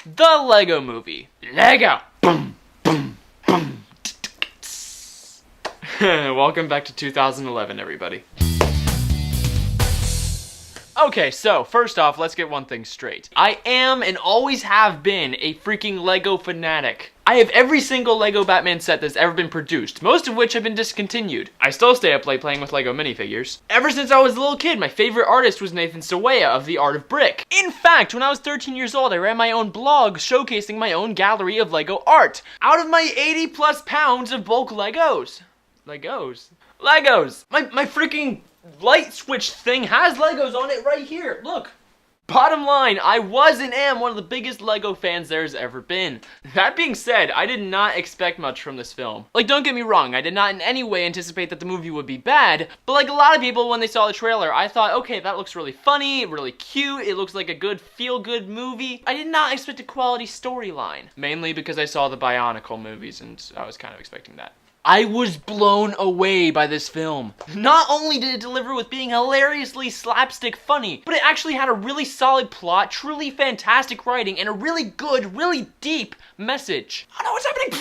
The Lego Movie. Lego! Boom, boom, boom. Welcome back to 2011, everybody. Okay, so first off, let's get one thing straight. I am and always have been a freaking Lego fanatic. I have every single Lego Batman set that's ever been produced, most of which have been discontinued. I still stay up late playing with Lego minifigures. Ever since I was a little kid, my favorite artist was Nathan Sawaya of The Art of Brick. In fact, when I was 13 years old, I ran my own blog showcasing my own gallery of Lego art. Out of my 80 plus pounds of bulk Legos. Legos. My freaking light switch thing has Legos on it right here. Look. Bottom line, I was and am one of the biggest Lego fans there's ever been. That being said, I did not expect much from this film. Like, don't get me wrong, I did not in any way anticipate that the movie would be bad, but like a lot of people when they saw the trailer, I thought, okay, that looks really funny, really cute, it looks like a good feel-good movie. I did not expect a quality storyline, mainly because I saw the Bionicle movies and I was kind of expecting that. I was blown away by this film. Not only did it deliver with being hilariously slapstick funny, but it actually had a really solid plot, truly fantastic writing, and a really good, really deep message. Oh no, what's happening?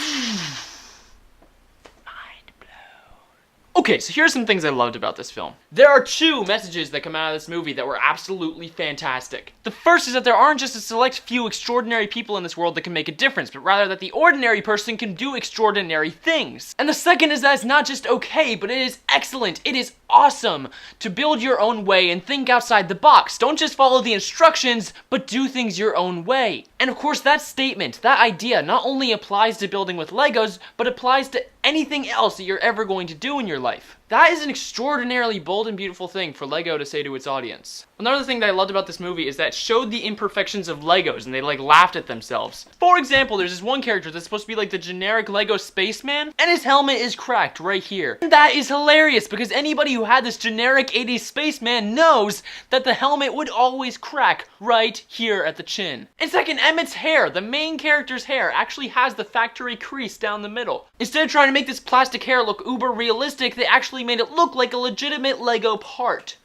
Mind blown. Okay, so here's some things I loved about this film. There are two messages that come out of this movie that were absolutely fantastic. The first is that there aren't just a select few extraordinary people in this world that can make a difference, but rather that the ordinary person can do extraordinary things. And the second is that it's not just okay, but it is excellent, it is awesome to build your own way and think outside the box. Don't just follow the instructions, but do things your own way. And of course that statement, that idea, not only applies to building with Legos, but applies to anything else that you're ever going to do in your life. That is an extraordinarily bold and beautiful thing for Lego to say to its audience. Another thing that I loved about this movie is that it showed the imperfections of Legos and they like laughed at themselves. For example, there's this one character that's supposed to be like the generic Lego spaceman and his helmet is cracked right here. And that is hilarious because anybody who had this generic 80s spaceman knows that the helmet would always crack right here at the chin. And second, Emmett's hair, the main character's hair, actually has the factory crease down the middle. Instead of trying to make this plastic hair look uber realistic, they actually made it look like a legitimate Lego part.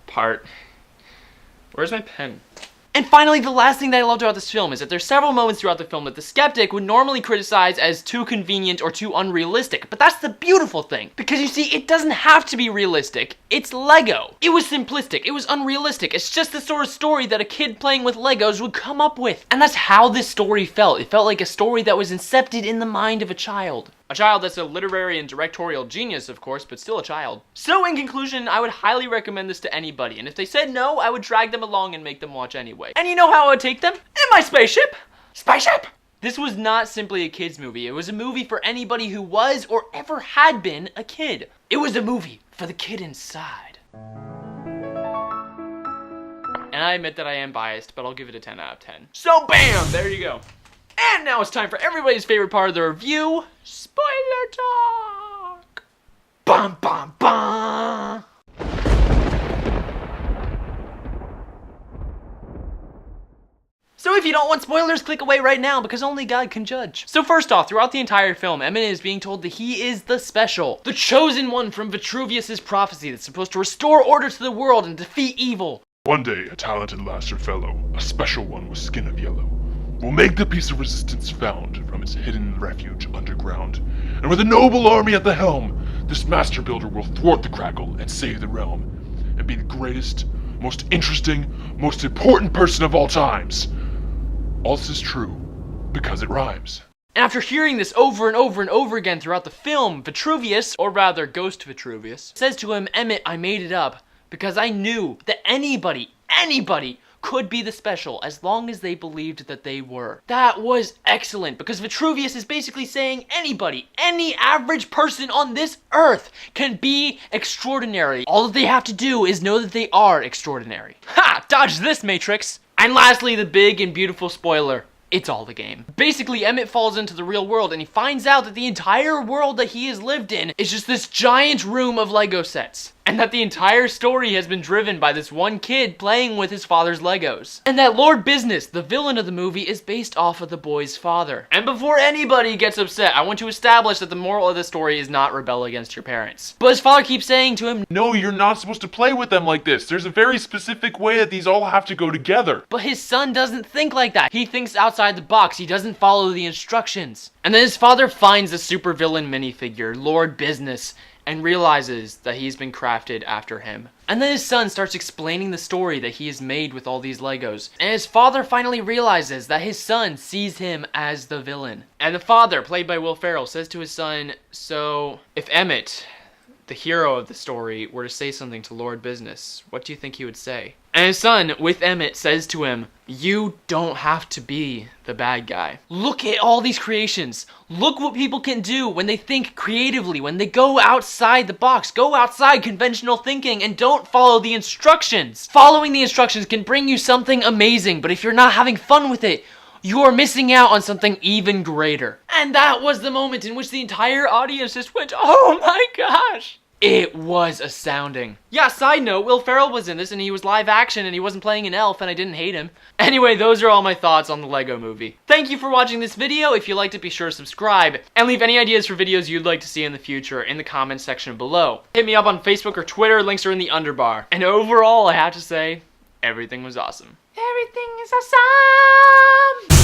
Part. Where's my pen? And finally, the last thing that I loved about this film is that there's several moments throughout the film that the skeptic would normally criticize as too convenient or too unrealistic. But that's the beautiful thing. Because you see, it doesn't have to be realistic. It's Lego. It was simplistic. It was unrealistic. It's just the sort of story that a kid playing with Legos would come up with. And that's how this story felt. It felt like a story that was incepted in the mind of a child. A child that's a literary and directorial genius, of course, but still a child. So in conclusion, I would highly recommend this to anybody, and if they said no, I would drag them along and make them watch anyway. And you know how I would take them? In my spaceship! Spaceship! This was not simply a kid's movie, it was a movie for anybody who was or ever had been a kid. It was a movie for the kid inside. And I admit that I am biased, but I'll give it a 10 out of 10. So bam! There you go. And now it's time for everybody's favorite part of the review, spoiler talk! Bum bum bum! So if you don't want spoilers, click away right now because only God can judge. So first off, throughout the entire film, Emmett is being told that he is the special, the chosen one from Vitruvius' prophecy that's supposed to restore order to the world and defeat evil. One day, a talented Lasser fellow, a special one with skin of yellow, will make the piece of resistance found from its hidden refuge underground. And with a noble army at the helm, this master builder will thwart the Crackle and save the realm, and be the greatest, most interesting, most important person of all times. All this is true because it rhymes. And after hearing this over and over and over again throughout the film, Vitruvius, or rather Ghost Vitruvius, says to him, Emmett, I made it up because I knew that anybody could be the special as long as they believed that they were. That was excellent because Vitruvius is basically saying anybody, any average person on this earth can be extraordinary. All that they have to do is know that they are extraordinary. Ha! Dodge this, Matrix! And lastly, the big and beautiful spoiler. It's all the game. Basically, Emmett falls into the real world and he finds out that the entire world that he has lived in is just this giant room of Lego sets. and that the entire story has been driven by this one kid playing with his father's Legos, and that Lord Business, the villain of the movie, is based off of the boy's father. And before anybody gets upset, I want to establish that the moral of the story is not rebel against your parents. But his father keeps saying to him, No, you're not supposed to play with them like this. There's a very specific way that these all have to go together. but his son doesn't think like that. He thinks outside the box. He doesn't follow the instructions. And then his father finds the supervillain minifigure, Lord Business, and realizes that he's been crafted after him. And then his son starts explaining the story that he has made with all these Legos. And his father finally realizes that his son sees him as the villain. And the father, played by Will Ferrell, says to his son, so if Emmett, the hero of the story, were to say something to Lord Business, what do you think he would say? And his son, with Emmett, says to him, you don't have to be the bad guy. Look at all these creations. Look what people can do when they think creatively, when they go outside the box, go outside conventional thinking, and don't follow the instructions. Following the instructions can bring you something amazing, but if you're not having fun with it, you're missing out on something even greater. And that was the moment in which the entire audience just went, oh my gosh. It was astounding. Yeah, side note, Will Ferrell was in this and he was live action and he wasn't playing an elf and I didn't hate him. Anyway, those are all my thoughts on the Lego Movie. Thank you for watching this video. If you liked it, be sure to subscribe and leave any ideas for videos you'd like to see in the future in the comments section below. Hit me up on Facebook or Twitter, links are in the underbar. And overall, I have to say, everything was awesome. Everything is awesome!